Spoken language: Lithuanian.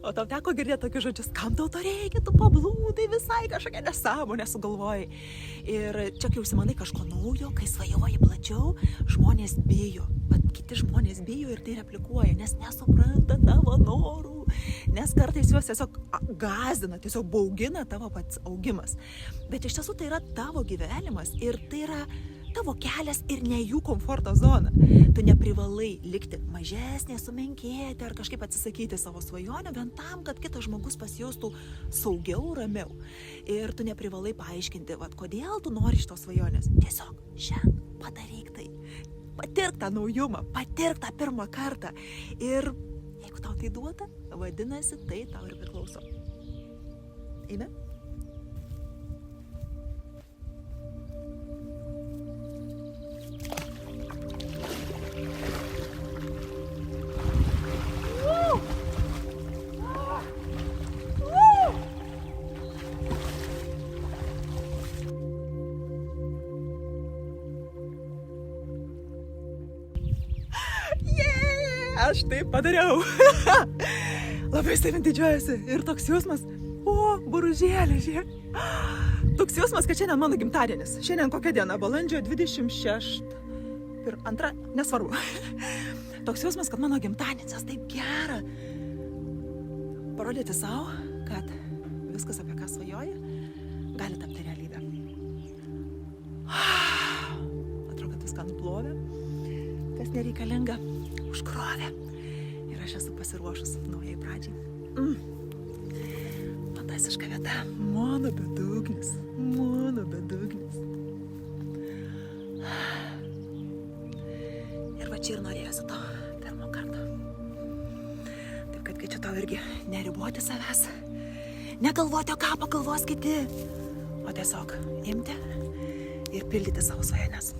O tau teko girdėti tokius žodžius, kam tau to reikia, tu pablūdai, visai kažkokia nesąmonė sugalvojai. Ir čia, kai užsimanai kažko naujo, kai svajoji plačiau, žmonės bijo. Bet kiti žmonės bijo ir tai replikuoja, nes nesupranta tavo norų, nes kartais juos tiesiog gąsdina, tiesiog baugina tavo pats augimas. Bet iš tiesų tai yra tavo gyvenimas ir tai yra tavo kelias ir ne jų komforto zona. Tu neprivalai likti mažesnė, sumenkėti ar kažkaip atsisakyti savo svajonių vien tam, kad kitas žmogus pasijaustų saugiau, ramiau. Ir tu neprivalai paaiškinti, kodėl tu nori šitos svajonės. Tiesiog šiandien padaryk tai. Patirk tą naujumą, patirk tą pirmą kartą. Ir jeigu tau tai duota, vadinasi, tai tau ir priklauso. Eime? Aš tai padariau. Labai savim didžiuojasi. Ir toks jausmas, boružėlė, žiūrėk. Toks jausmas, kad šiandien mano gimtadienis. Šiandien kokia diena? Balandžio 26. Ir antra, nesvarbu. Toks jausmas, kad mano gimtadienis taip gera. Parodyti savo, kad viskas, apie ką svajoji, gali tapti realybę. Atrodo, kad viską nuplovė. Kas nereikalinga, užkrovė. Ir aš esu pasiruošus naujai pradžiai. Fantasiška vieta. Mano bedugnis. Mano bedugnis. Ir va čia ir norėjusi to pirmo karto. Taip kad kviečiu tau irgi neriboti savęs. Negalvoti, o ką pagalvos kiti. O tiesiog imti ir pildyti savo svajones.